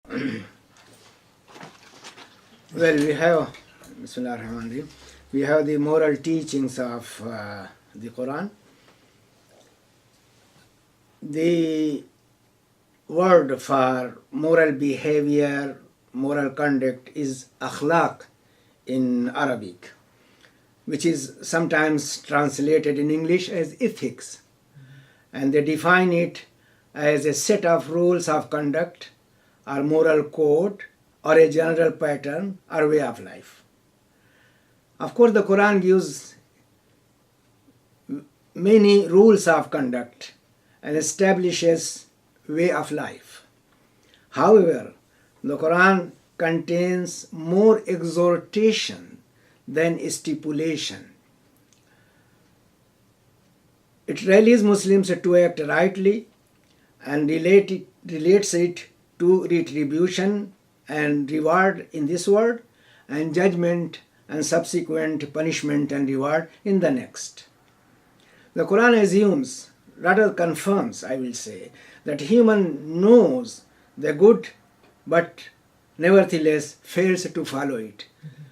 Well, we have the moral teachings of the Quran. The word for moral behavior, moral conduct is akhlaq in Arabic, which is sometimes translated in English as ethics. And they define it as a set of rules of conduct or moral code or a general pattern or way of life. Of course, the Quran gives many rules of conduct and establishes way of life. However, the Quran contains more exhortation than stipulation. It rallies Muslims to act rightly and relates it to retribution and reward in this world, and judgment and subsequent punishment and reward in the next. The Quran assumes, rather confirms, I will say, that human knows the good but nevertheless fails to follow it.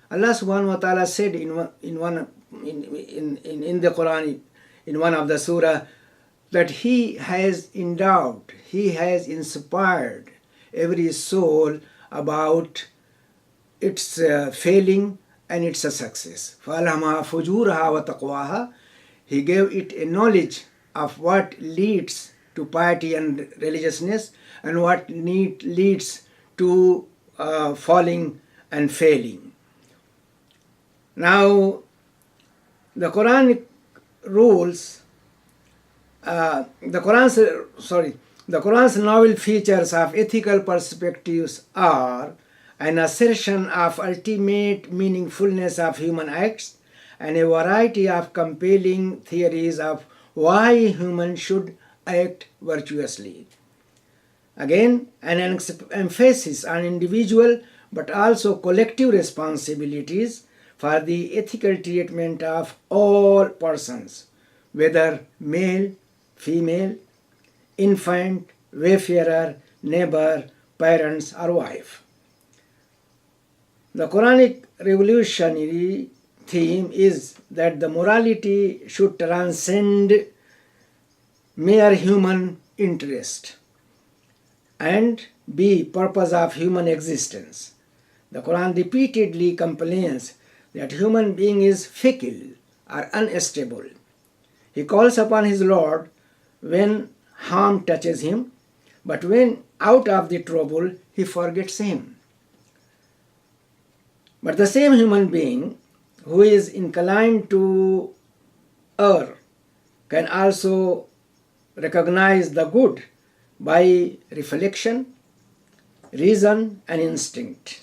Allah subhanahu wa ta'ala said in the Quran, in one of the surah, that He has endowed, He has inspired every soul about its failing and its success. فَأَلْهَمَهَا فُجُورَهَا وَتَقْوَاهَا. He gave it a knowledge of what leads to piety and religiousness and what leads to falling and failing. Now, the Quranic rules, the Quran's novel features of ethical perspectives are an assertion of ultimate meaningfulness of human acts and a variety of compelling theories of why humans should act virtuously. Again, an emphasis on individual but also collective responsibilities for the ethical treatment of all persons, whether male, female, infant, wayfarer, neighbor, parents, or wife. The Quranic revolutionary theme is that the morality should transcend mere human interest and be purpose of human existence. The Quran repeatedly complains that human being is fickle or unstable. He calls upon his Lord when harm touches him, but when out of the trouble, he forgets him. But the same human being who is inclined to err can also recognize the good by reflection, reason, and instinct.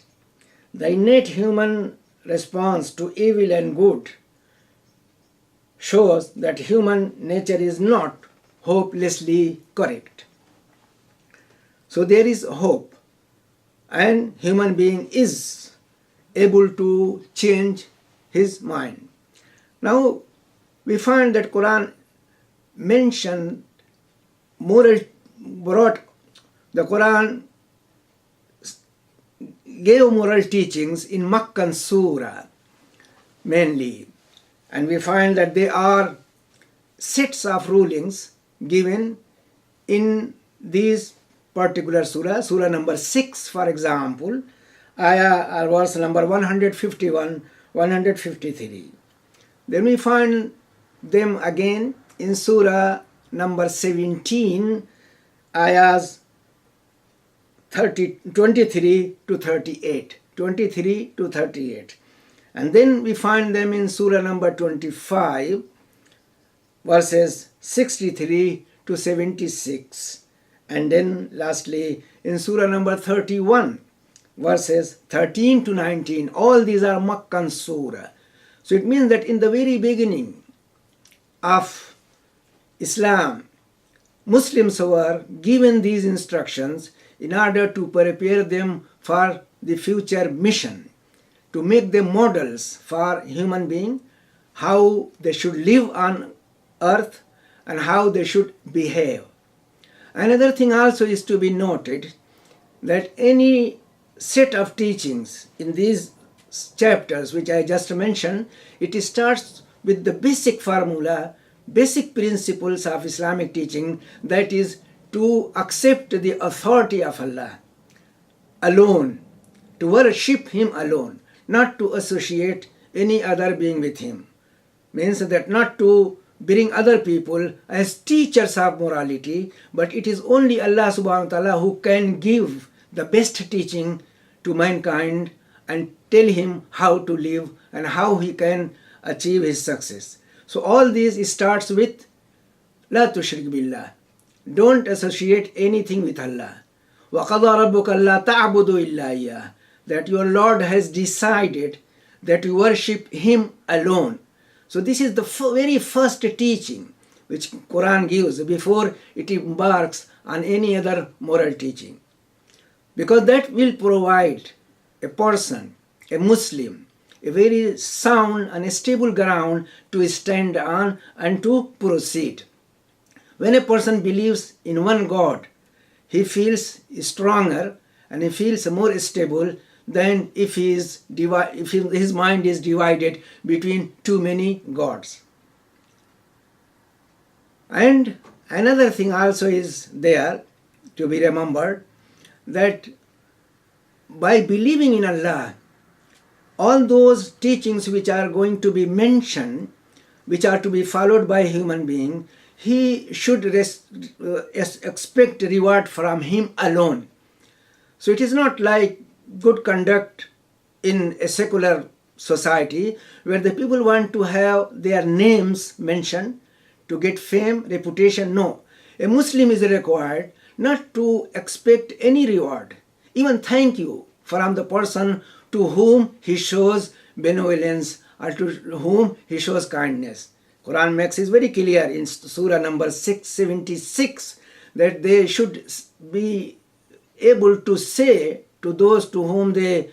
The innate human response to evil and good shows that human nature is not hopelessly correct. So there is hope, and human being is able to change his mind. Now we find that Quran mentioned the Quran gave moral teachings in Makkan Surah mainly, and we find that they are sets of rulings given in these particular surah. Surah number 6, for example, ayah or verse number 151, 153. Then we find them again in surah number 17, ayahs 23 to 38. 23 to 38. And then we find them in surah number 25, verses 63 to 76. And then lastly in surah number 31, verses 13 to 19. All these are Makkan surah. So it means that in the very beginning of Islam, Muslims were given these instructions in order to prepare them for the future mission, to make them models for human being, how they should live on earth and how they should behave. Another thing also is to be noted that any set of teachings in these chapters which I just mentioned, it starts with the basic formula, basic principles of Islamic teaching, that is to accept the authority of Allah alone, to worship Him alone, not to associate any other being with Him. Means that not to bring other people as teachers of morality, but it is only Allah subhanahu wa ta'ala who can give the best teaching to mankind and tell him how to live and how he can achieve his success. So all this starts with La tushrik billah. Don't associate anything with Allah. وَقَضَى رَبُّكَ أَلَّا تَعْبُدُوا إِلَّا إِيَّاهُ. That your Lord has decided that you worship Him alone. So this is the very first teaching which Quran gives before it embarks on any other moral teaching. Because that will provide a person, a Muslim, a very sound and stable ground to stand on and to proceed. When a person believes in one God, he feels stronger and he feels more stable than if his mind is divided between too many gods. And another thing also is there to be remembered, that by believing in Allah, all those teachings which are going to be mentioned, which are to be followed by a human being, he should expect reward from Him alone. So it is not like good conduct in a secular society where the people want to have their names mentioned to get fame, reputation. No. A Muslim is required not to expect any reward, even thank you from the person to whom he shows benevolence or to whom he shows kindness. Quran makes it very clear in Surah number 676 that they should be able to say to those to whom they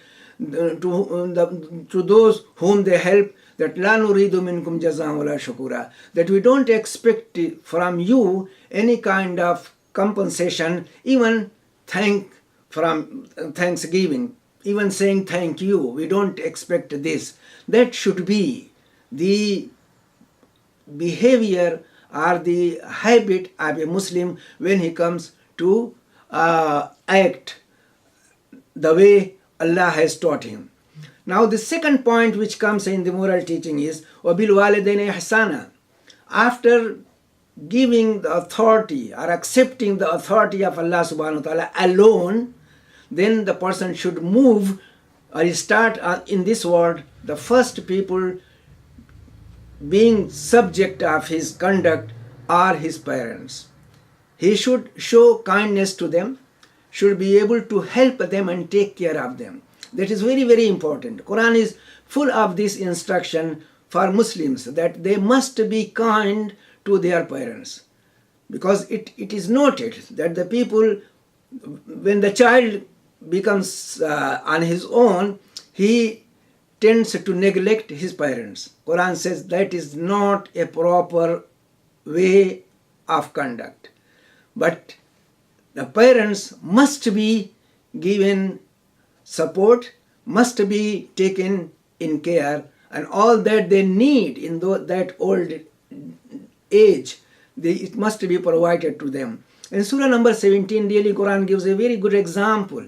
help that la nuridu minkum jazaan wala shukura, that we don't expect from you any kind of compensation, even thanksgiving, even saying thank you. We don't expect this. That should be the behavior or the habit of a Muslim when he comes to act the way Allah has taught him. Now the second point which comes in the moral teaching is وَبِالْوَالِدَيْنِ إِحْسَانًا. After giving the authority or accepting the authority of Allah subhanahu wa ta'ala alone, then the person should move or start in this world. The first people being subject of his conduct are his parents. He should show kindness to them, should be able to help them and take care of them. That is very, very important. Quran is full of this instruction for Muslims that they must be kind to their parents. Because it is noted that the people, when the child becomes on his own, he tends to neglect his parents. Quran says that is not a proper way of conduct. But the parents must be given support, must be taken in care, and all that they need in that old age, it must be provided to them. In Surah number 17, really Quran gives a very good example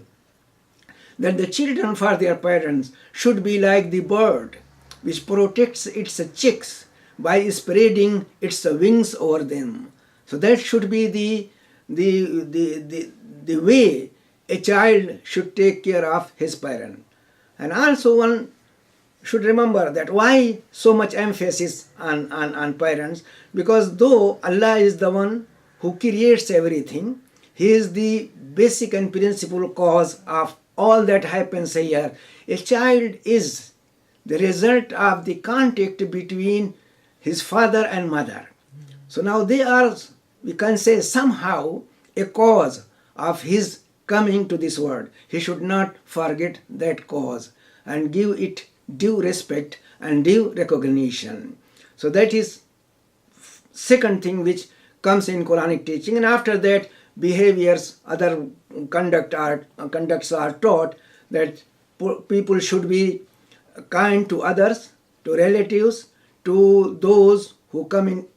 that the children for their parents should be like the bird which protects its chicks by spreading its wings over them. So that should be the way a child should take care of his parent. And also one should remember that why so much emphasis on parents, because though Allah is the one who creates everything, He is the basic and principal cause of all that happens here. A child is the result of the contact between his father and mother. So now they are, we can say, somehow a cause of his coming to this world. He should not forget that cause and give it due respect and due recognition. So that is second thing which comes in Quranic teaching. And after that, behaviors, other conducts are taught that people should be kind to others, to relatives, to those who come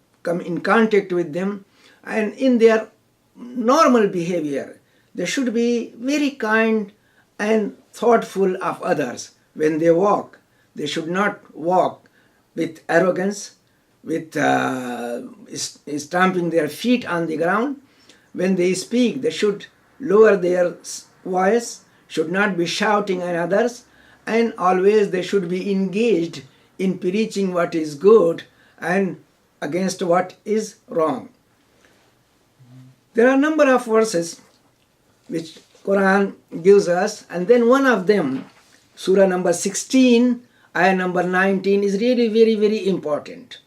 in contact with them, and in their normal behavior they should be very kind and thoughtful of others. When they walk, they should not walk with arrogance, with stamping their feet on the ground. When they speak, they should lower their voice, should not be shouting at others, and always they should be engaged in preaching what is good and against what is wrong. There are a number of verses which Quran gives us, and then one of them, Surah number 16, ayah number 19, is really very, very important.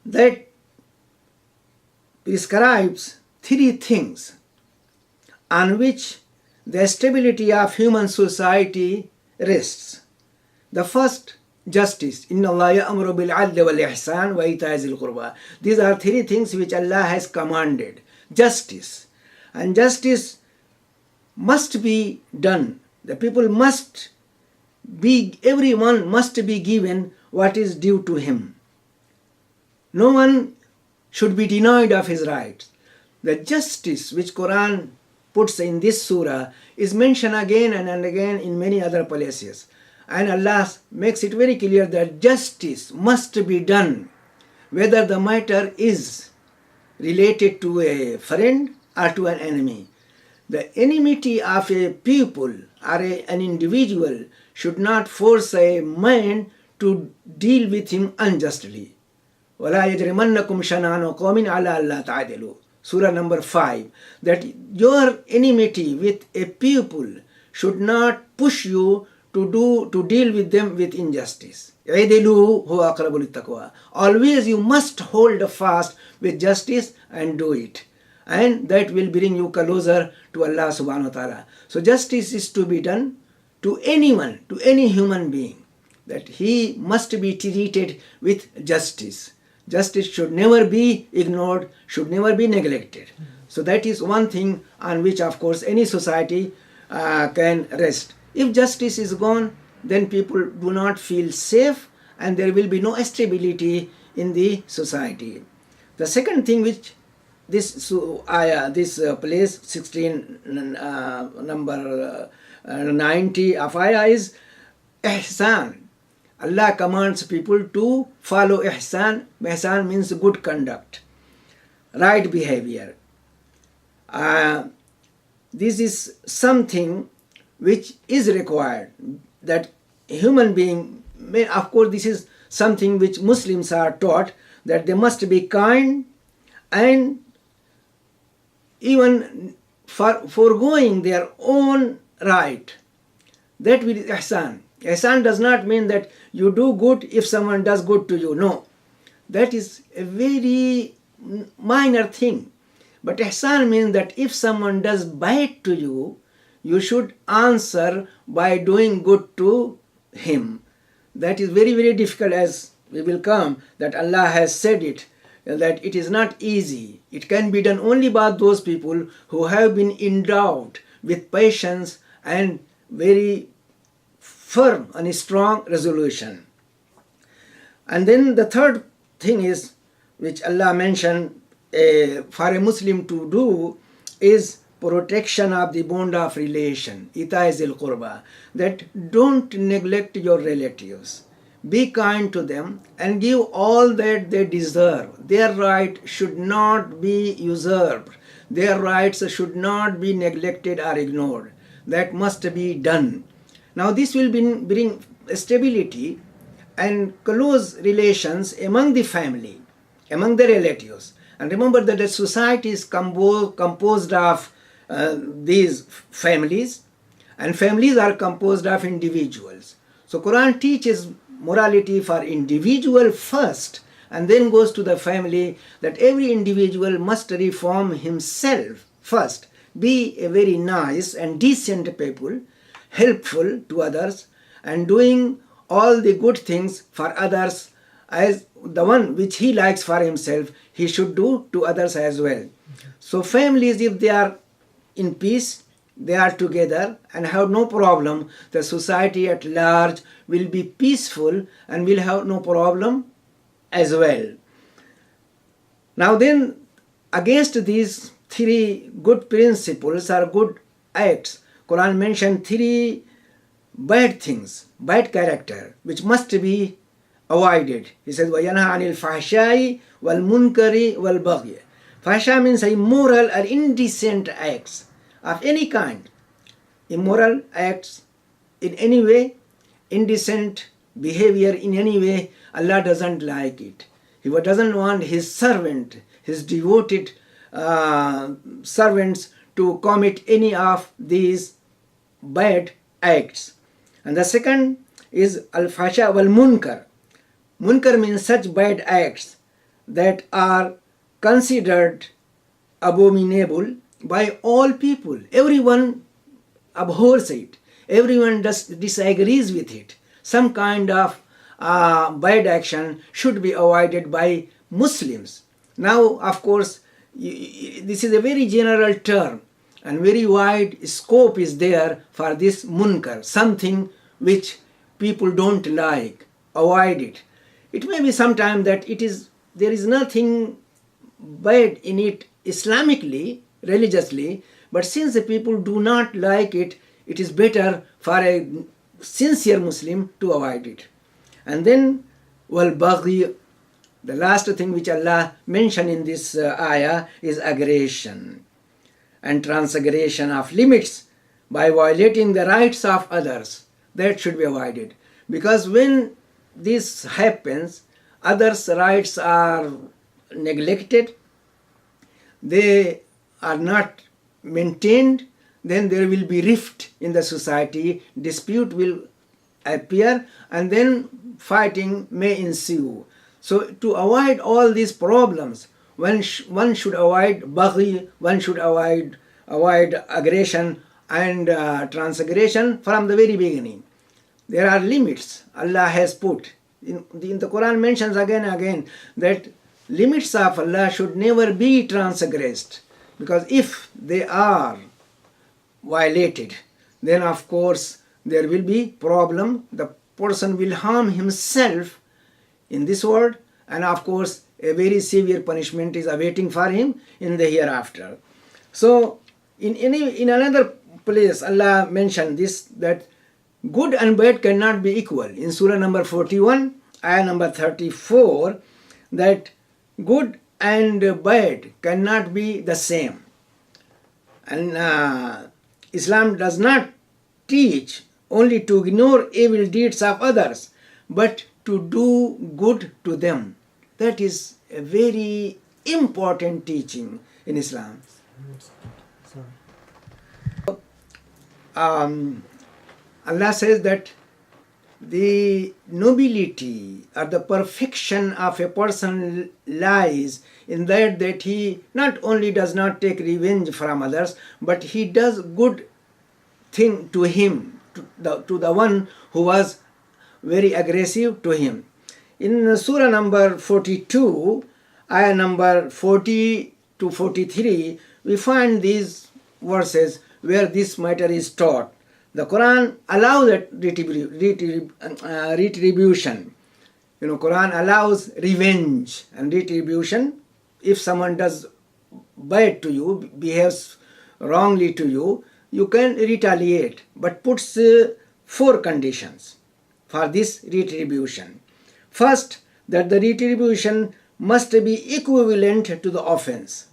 That prescribes three things on which the stability of human society rests. The first, justice. Inna Allah ya'muru bil 'adli wal ihsan wa ita'i zil qurba. These are three things which Allah has commanded. Justice. And justice must be done. The people must be, everyone must be given what is due to him. No one should be denied of his rights. The justice which Quran puts in this surah is mentioned again and again in many other places. And Allah makes it very clear that justice must be done, whether the matter is related to a friend or to an enemy. The enmity of a people or an individual should not force a man to deal with him unjustly. وَلَا يَجْرِمَنَّكُمْ شَنَانُ قَوْمٍ عَلَىٰ أَلَّا تَعْدِلُوا. Surah number 5. That your enmity with a people should not push you to deal with them with injustice. عِدِلُوا هُوَ أَقْرَبُ لِلتَّقْوَى. Always you must hold fast with justice and do it. And that will bring you closer to Allah subhanahu wa ta'ala. So justice is to be done to anyone, to any human being, that he must be treated with justice. Justice should never be ignored, should never be neglected. So that is one thing on which, of course, any society can rest. If justice is gone, then people do not feel safe and there will be no stability in the society. The second thing which this place 16 number 90 of ayah is ihsan. Allah commands people to follow ihsan. Ihsan means good conduct, right behavior. This is something which is required, that human being may, of course this is something which Muslims are taught, that they must be kind and even foregoing their own right. That will be ihsan. Ihsan does not mean that you do good if someone does good to you. No. That is a very minor thing. But ihsan means that if someone does bad to you, you should answer by doing good to him. That is very, very difficult, as we will come, that Allah has said it, that it is not easy. It can be done only by those people who have been endowed with patience and very firm and strong resolution. And then the third thing is, which Allah mentioned for a Muslim to do, is protection of the bond of relation, ita'i zil qurba, that don't neglect your relatives. Be kind to them and give all that they deserve. Their right should not be usurped. Their rights should not be neglected or ignored. That must be done. Now this will bring stability and close relations among the family, among the relatives. And remember that the society is composed of these families, and families are composed of individuals. So Quran teaches morality for individual first and then goes to the family, that every individual must reform himself first, be a very nice and decent people, helpful to others, and doing all the good things for others as the one which he likes for himself, he should do to others as well. So families, if they are in peace, they are together and have no problem, the society at large will be peaceful and will have no problem as well. Now then, against these three good principles or good acts, Quran mentioned three bad things, bad character, which must be avoided. He says, وَيَنْهَى عَنِ الْفَحْشَاءِ وَالْمُنْكَرِ وَالْبَغْيِ. Fahsha means immoral or indecent acts of any kind. Immoral acts in any way, indecent behavior in any way, Allah doesn't like it. He doesn't want his servant, his devoted servants to commit any of these bad acts. And the second is al-fasha wal-munkar. Munkar means such bad acts that are considered abominable by all people. Everyone abhors it. Everyone disagrees with it. Some kind of bad action should be avoided by Muslims. Now, of course, this is a very general term and very wide scope is there for this munkar, something which people don't like, avoid it. It may be sometime that there is nothing bad in it Islamically, religiously, but since the people do not like it, it is better for a sincere Muslim to avoid it. And then, wal-baghi, the last thing which Allah mentioned in this ayah is aggression and transgression of limits by violating the rights of others. That should be avoided. Because when this happens, others' rights are neglected, they are not maintained, then there will be rift in the society, dispute will appear, and then fighting may ensue. So to avoid all these problems, one should avoid baghi, one should avoid aggression and transgression from the very beginning. There are limits Allah has put. In the Quran mentions again and again that limits of Allah should never be transgressed, because if they are violated, then of course there will be problem. The person will harm himself in this world, and of course a very severe punishment is awaiting for him in the hereafter. So in another place Allah mentioned this, that good and bad cannot be equal. In Surah number 41, ayah number 34, that good and bad cannot be the same. And Islam does not teach only to ignore evil deeds of others, but to do good to them. That is a very important teaching in Islam. Allah says that the nobility or the perfection of a person lies in that he not only does not take revenge from others, but he does good thing to him, to the one who was very aggressive to him. In Surah number 42, ayah number 40 to 43, we find these verses where this matter is taught. The Quran allows that retribution. Quran allows revenge and retribution. If someone does bad to you, behaves wrongly to you, you can retaliate, but puts 4 conditions for this retribution. First, that the retribution must be equivalent to the offense.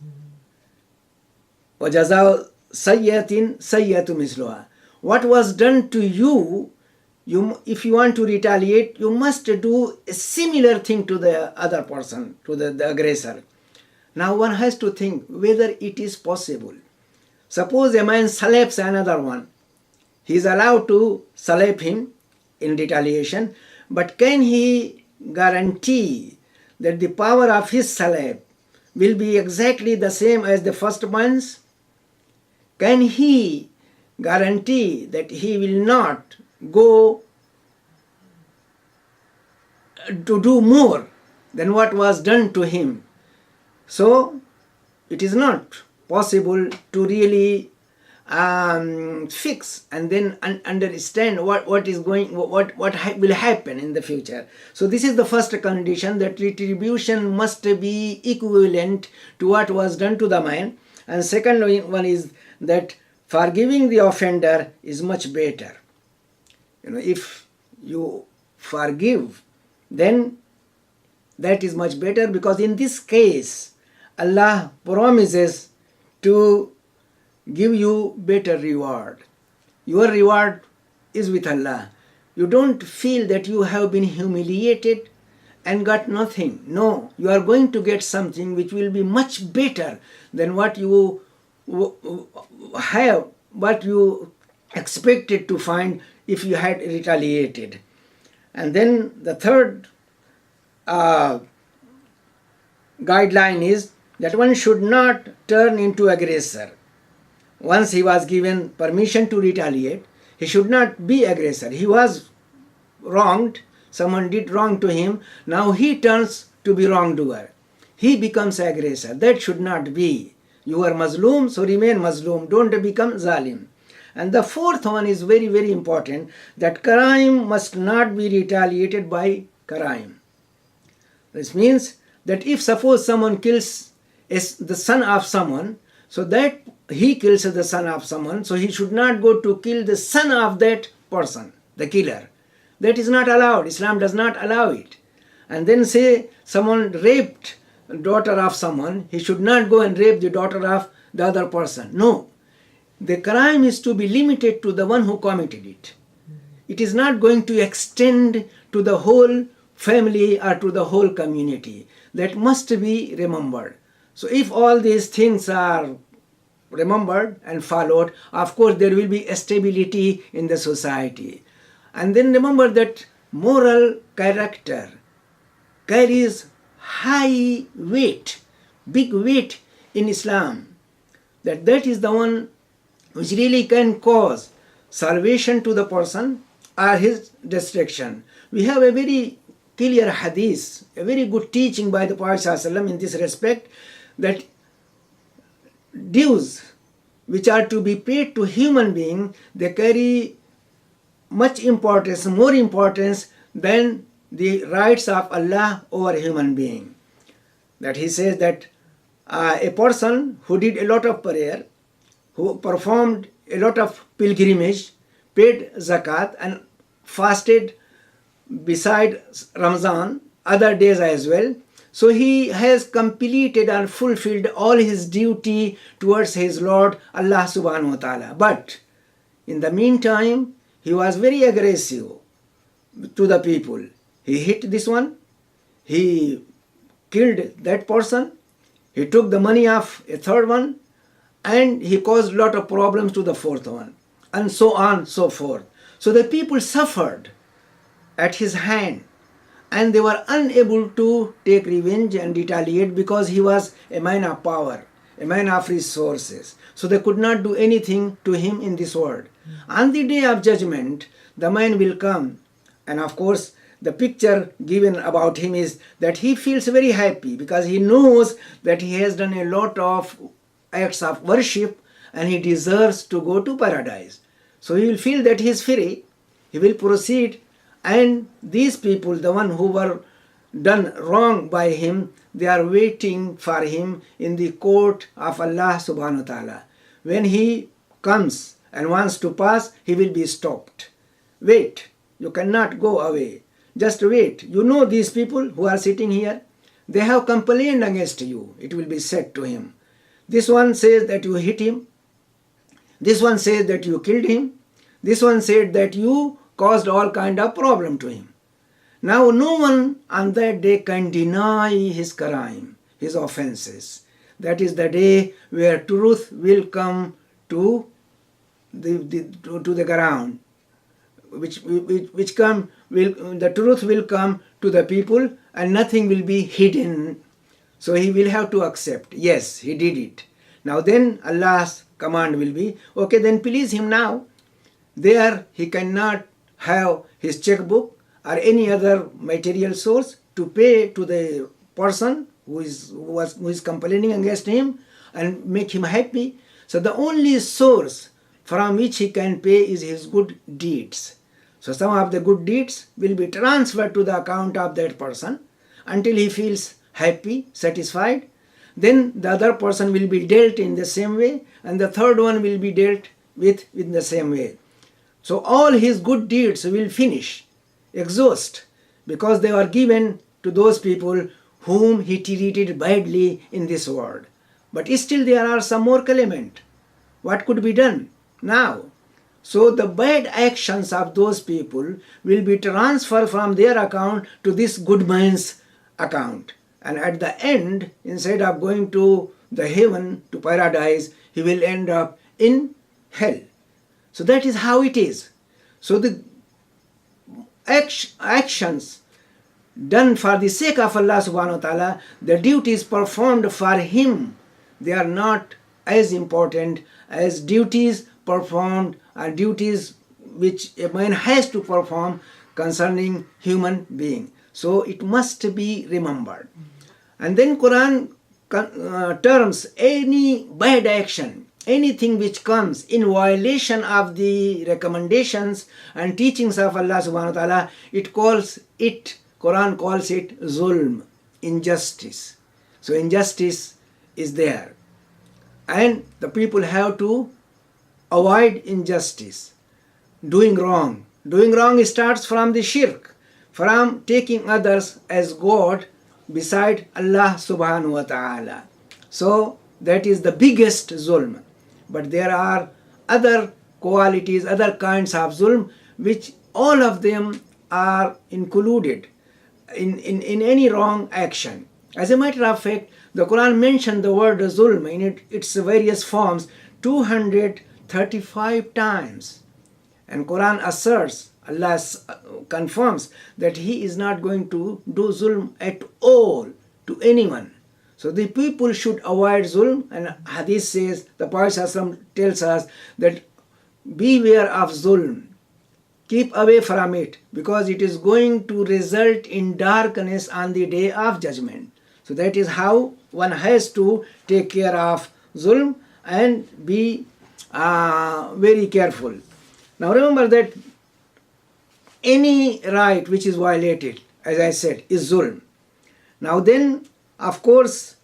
وَجَزَاءُ سَيِّئَةٍ سَيِّئَةُ مِثْلُهَا. What was done to you, if you want to retaliate, you must do a similar thing to the other person, to the aggressor. Now one has to think whether it is possible. Suppose a man slaps another one. He is allowed to slap him in retaliation, but can he guarantee that the power of his slap will be exactly the same as the first one's? Can he guarantee that he will not go to do more than what was done to him? So it is not possible to really fix and then understand what is going, what will happen in the future. So this is the first condition, that retribution must be equivalent to what was done to the man. And second one is that forgiving the offender is much better. If you forgive, then that is much better, because in this case Allah promises to give you better reward. Your reward is with Allah. You don't feel that you have been humiliated and got nothing. No, you are going to get something which will be much better than what you have, what you expected to find if you had retaliated. And then the third guideline is that one should not turn into aggressor. Once he was given permission to retaliate, he should not be aggressor. He was wronged, someone did wrong to him, now he turns to be wrongdoer. He becomes aggressor. That should not be. You are Mazloom, so remain Mazloom. Don't become Zalim. And the fourth one is very, very important, that crime must not be retaliated by crime. This means that if suppose someone kills the son of someone, so that he kills the son of someone, so he should not go to kill the son of that person, the killer. That is not allowed. Islam does not allow it. And then say someone raped the daughter of someone, he should not go and rape the daughter of the other person. No. The crime is to be limited to the one who committed it. It is not going to extend to the whole family or to the whole community. That must be remembered. So if all these things are remembered and followed, of course there will be a stability in the society. And then remember that moral character carries high weight, big weight in Islam. That is the one which really can cause salvation to the person or his destruction. We have a very clear hadith, a very good teaching by the Prophet ﷺ in this respect, that dues which are to be paid to human being, they carry much importance, more importance than the rights of Allah over human being. That he says that a person who did a lot of prayer, who performed a lot of pilgrimage, paid zakat and fasted beside Ramzan, other days as well, so he has completed and fulfilled all his duty towards his Lord Allah subhanahu wa ta'ala. But in the meantime, he was very aggressive to the people. He hit this one, he killed that person, he took the money of a third one, and he caused a lot of problems to the fourth one, and so on, so forth. So the people suffered at his hand, and they were unable to take revenge and retaliate because he was a man of power, a man of resources. So they could not do anything to him in this world. On the day of judgment, the man will come, and of course the picture given about him is that he feels very happy because he knows that he has done a lot of acts of worship and he deserves to go to paradise. So he will feel that he is free, he will proceed, and these people, the one who were done wrong by him, they are waiting for him in the court of Allah subhanahu wa ta'ala. When he comes and wants to pass, he will be stopped. Wait, you cannot go away. Just wait. You know these people who are sitting here, they have complained against you, it will be said to him. This one says that you hit him. This one says that you killed him. This one said that you caused all kind of problem to him. Now no one on that day can deny his crime, his offenses. That is the day where truth will come to the ground. The truth will come to the people and nothing will be hidden. So he will have to accept, yes, he did it. Now then Allah's command will be, okay, then please him now. There he cannot have his checkbook or any other material source to pay to the person who is complaining against him and make him happy. So the only source from which he can pay is his good deeds. So some of the good deeds will be transferred to the account of that person until he feels happy, satisfied. Then the other person will be dealt in the same way, and the third one will be dealt with in the same way. So all his good deeds will finish, exhaust, because they were given to those people whom he treated badly in this world. But still there are some more element. What could be done now? So the bad actions of those people will be transferred from their account to this good man's account. And at the end, instead of going to the heaven, to paradise, he will end up in hell. So that is how it is. So the actions done for the sake of Allah subhanahu wa ta'ala, the duties performed for him, they are not as important as duties performed or duties which a man has to perform concerning human being. So it must be remembered. And then Quran terms any bad action, anything which comes in violation of the recommendations and teachings of Allah subhanahu wa ta'ala, Quran calls it zulm, injustice. So injustice is there. And the people have to avoid injustice, doing wrong. Doing wrong starts from the shirk, from taking others as God beside Allah subhanahu wa ta'ala. So that is the biggest zulm. But there are other qualities, other kinds of zulm, which all of them are included in any wrong action. As a matter of fact, the Quran mentioned the word zulm in its various forms 235 times. And Quran asserts, Allah confirms that he is not going to do zulm at all to anyone. So the people should avoid zulm, and Hadith says, the Prophet tells us that beware of zulm, keep away from it, because it is going to result in darkness on the day of judgment. So that is how one has to take care of zulm and be very careful. Now remember that any right which is violated, as I said, is zulm. Now then, of course,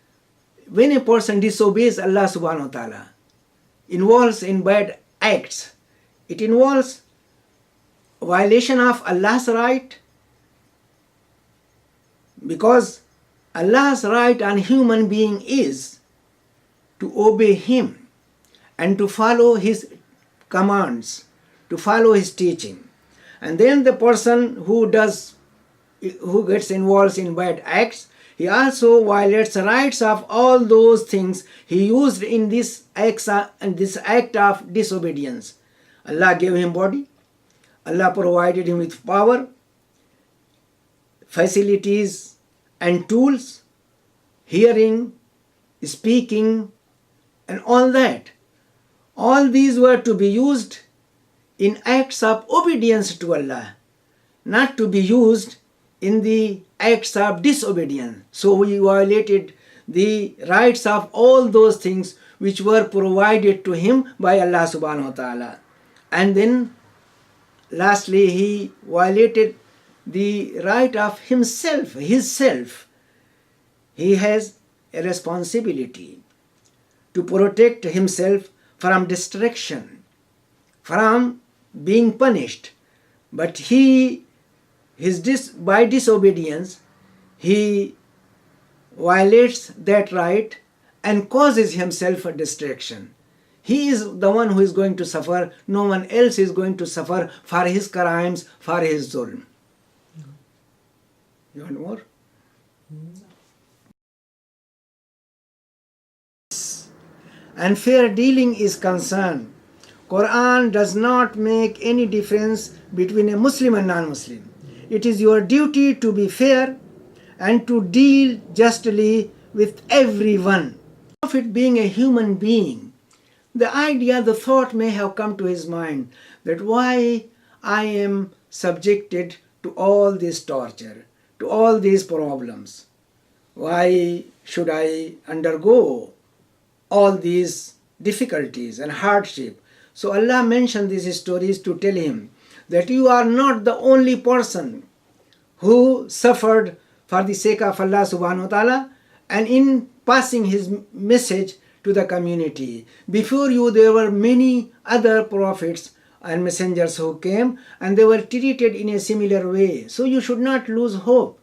when a person disobeys Allah subhanahu wa ta'ala, involves in bad acts, it involves violation of Allah's right, because Allah's right on human being is to obey Him and to follow His commands, to follow His teaching. And then the person who gets involved in bad acts, he also violates the rights of all those things he used in this act of disobedience. Allah gave him body, Allah provided him with power, facilities and tools, hearing, speaking, and all that. All these were to be used in acts of obedience to Allah, not to be used in the acts of disobedience. So we violated the rights of all those things which were provided to him by Allah subhanahu wa ta'ala. And then lastly, he violated the right of himself, his self. He has a responsibility to protect himself from distraction, from being punished. But by disobedience, he violates that right and causes himself a distraction. He is the one who is going to suffer. No one else is going to suffer for his crimes, for his zulm. You want more? And fair dealing is concerned, Quran does not make any difference between a Muslim and non-Muslim. It is your duty to be fair and to deal justly with everyone. Prophet being a human being, the thought may have come to his mind that why I am subjected to all this torture, to all these problems. Why should I undergo all these difficulties and hardship? So Allah mentioned these stories to tell him that you are not the only person who suffered for the sake of Allah subhanahu wa ta'ala and in passing his message to the community. Before you there were many other prophets and messengers who came and they were treated in a similar way. So you should not lose hope.